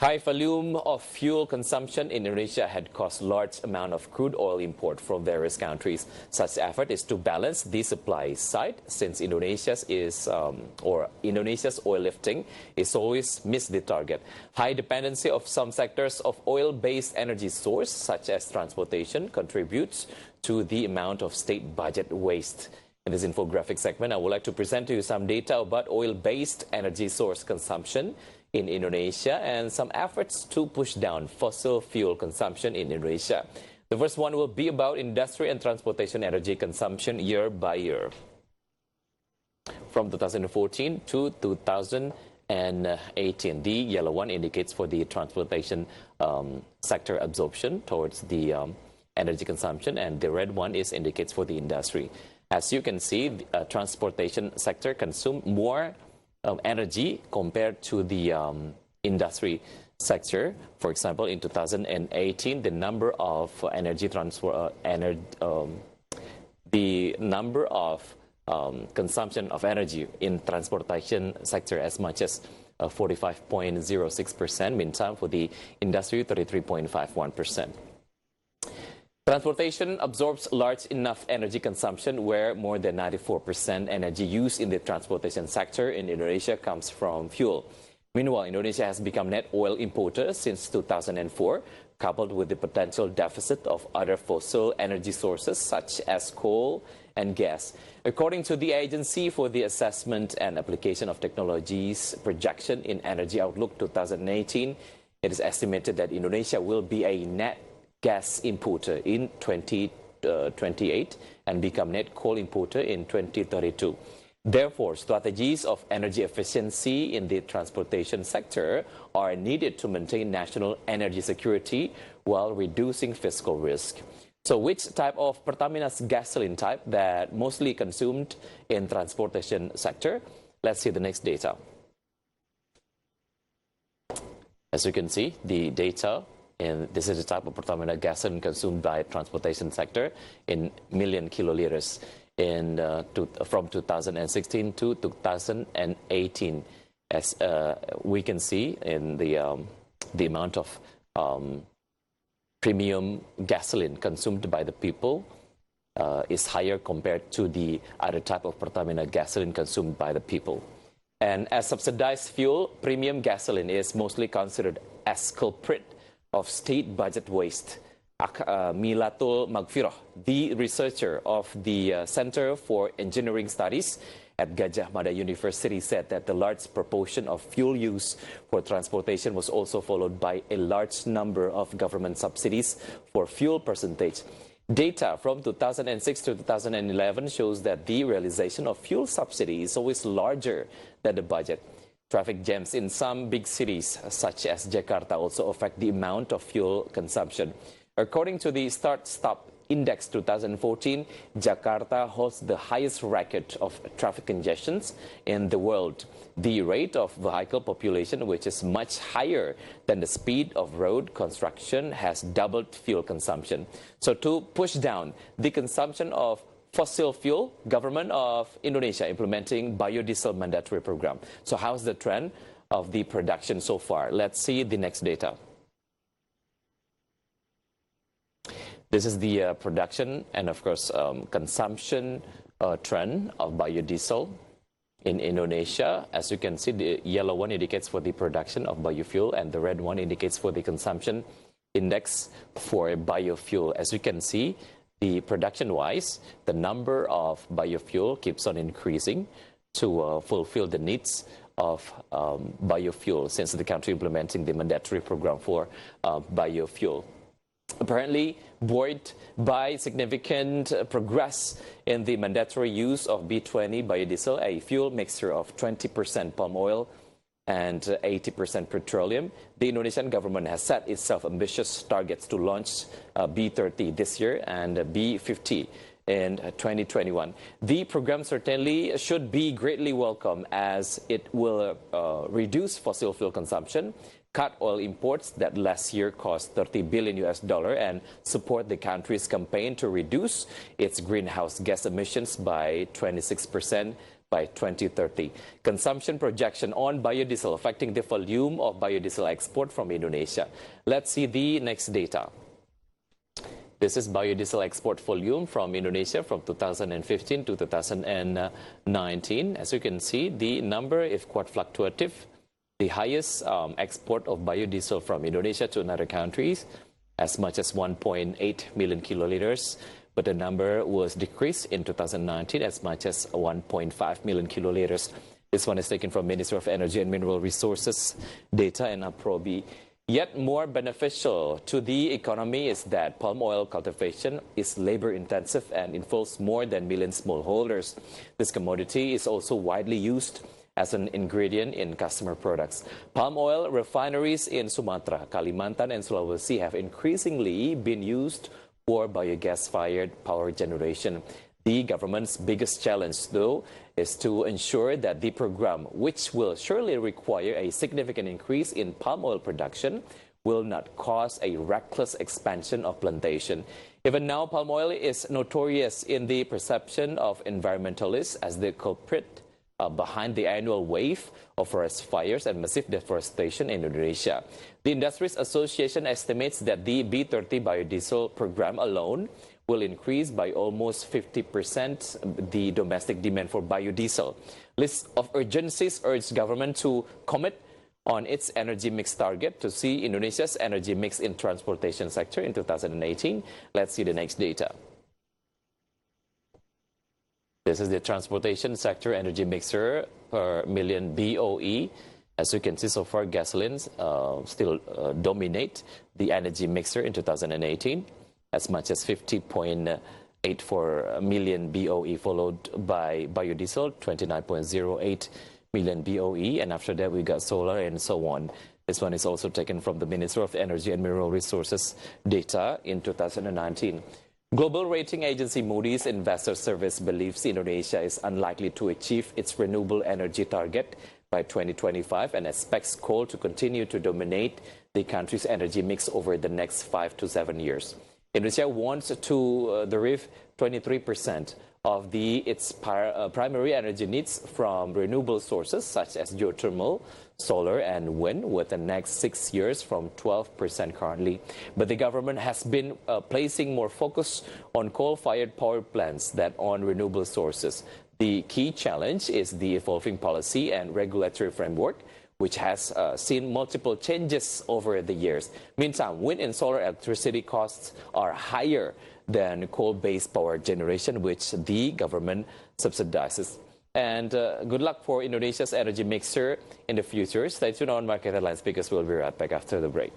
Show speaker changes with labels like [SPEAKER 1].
[SPEAKER 1] High volume of fuel consumption in Indonesia had caused large amount of crude oil import from various countries. Such effort is to balance the supply side, since Indonesia's oil lifting is always missed the target. High dependency of some sectors of oil-based energy source, such as transportation, contributes to the amount of state budget waste. In this infographic segment, I would like to present to you some data about oil-based energy source consumption in Indonesia and some efforts to push down fossil fuel consumption in Indonesia. The first one will be about industry and transportation energy consumption year by year. From 2014 to 2018, the yellow one indicates for the transportation sector absorption towards the energy consumption, and the red one indicates for the industry. As you can see, the transportation sector consumed more energy compared to the industry sector. For example, in 2018, the number of consumption of energy in transportation sector as much as 45.06%. Meantime, for the industry, 33.51%. Transportation absorbs large enough energy consumption where more than 94% energy used in the transportation sector in Indonesia comes from fuel. Meanwhile, Indonesia has become net oil importer since 2004, coupled with the potential deficit of other fossil energy sources such as coal and gas. According to the Agency for the Assessment and Application of Technologies projection in Energy Outlook 2018, it is estimated that Indonesia will be a net gas importer in 2028 and become net coal importer in 2032. Therefore, strategies of energy efficiency in the transportation sector are needed to maintain national energy security while reducing fiscal risk. So which type of Pertamina's gasoline type that mostly consumed in transportation sector? Let's see the next data. As you can see, the data, and this is the type of Pertamina gasoline consumed by transportation sector in million kiloliters from 2016 to 2018. As we can see in the amount of premium gasoline consumed by the people is higher compared to the other type of Pertamina gasoline consumed by the people. And as subsidized fuel, premium gasoline is mostly considered as culprit of state budget waste. Milatul Magfirah, the researcher of the Center for Engineering Studies at Gajah Mada University, said that the large proportion of fuel use for transportation was also followed by a large number of government subsidies for fuel percentage. Data from 2006 to 2011 shows that the realization of fuel subsidy is always larger than the budget. Traffic jams in some big cities, such as Jakarta, also affect the amount of fuel consumption. According to the Start-Stop Index 2014, Jakarta holds the highest record of traffic congestions in the world. The rate of vehicle population, which is much higher than the speed of road construction, has doubled fuel consumption. So to push down the consumption of fossil fuel, government of Indonesia implementing biodiesel mandatory program. So how's the trend of the production so far? Let's see the next data. This is the production and, of course, consumption trend of biodiesel in Indonesia. As you can see, the yellow one indicates for the production of biofuel and the red one indicates for the consumption index for biofuel. As you can see, the production-wise, the number of biofuel keeps on increasing to fulfill the needs of biofuel since the country implementing the mandatory program for biofuel. Apparently, buoyed by significant progress in the mandatory use of B20 biodiesel, a fuel mixture of 20% palm oil and 80% petroleum, the Indonesian government has set itself ambitious targets to launch B30 this year and B50 in 2021. The program certainly should be greatly welcome as it will reduce fossil fuel consumption, cut oil imports that last year cost $30 billion and support the country's campaign to reduce its greenhouse gas emissions by 26% by 2030. Consumption projection on biodiesel affecting the volume of biodiesel export from Indonesia. Let's see the next data. This is biodiesel export volume from Indonesia from 2015 to 2019. As you can see, the number is quite fluctuative. The highest export of biodiesel from Indonesia to other countries, as much as 1.8 million kiloliters, but the number was decreased in 2019 as much as 1.5 million kiloliters. This one is taken from Ministry of Energy and Mineral Resources data and Aprobi. Yet more beneficial to the economy is that palm oil cultivation is labor-intensive and involves more than million smallholders. This commodity is also widely used as an ingredient in customer products. Palm oil refineries in Sumatra, Kalimantan, and Sulawesi have increasingly been used for biogas-fired power generation. The government's biggest challenge, though, is to ensure that the program, which will surely require a significant increase in palm oil production, will not cause a reckless expansion of plantation. Even now, palm oil is notorious in the perception of environmentalists as the culprit behind the annual wave of forest fires and massive deforestation in Indonesia. The Industries Association estimates that the B30 biodiesel program alone will increase by almost 50% the domestic demand for biodiesel. List of urgencies urge government to commit on its energy mix target to see Indonesia's energy mix in transportation sector in 2018. Let's see the next data. This is the transportation sector energy mixer per million BOE. As you can see, so far, gasolines still dominate the energy mixer in 2018, as much as 50.84 million BOE, followed by biodiesel, 29.08 million BOE, and after that we got solar and so on. This one is also taken from the Ministry of Energy and Mineral Resources data in 2019. Global rating agency Moody's Investor Service believes Indonesia is unlikely to achieve its renewable energy target by 2025 and expects coal to continue to dominate the country's energy mix over the next 5 to 7 years. Indonesia wants to derive 23% of its primary energy needs from renewable sources such as geothermal, solar and wind within the next 6 years from 12% currently. But the government has been placing more focus on coal-fired power plants than on renewable sources. The key challenge is the evolving policy and regulatory framework, which has seen multiple changes over the years. Meantime, wind and solar electricity costs are higher than coal-based power generation, which the government subsidizes. And good luck for Indonesia's energy mixer in the future. Stay tuned on Market Headlines because we'll be right back after the break.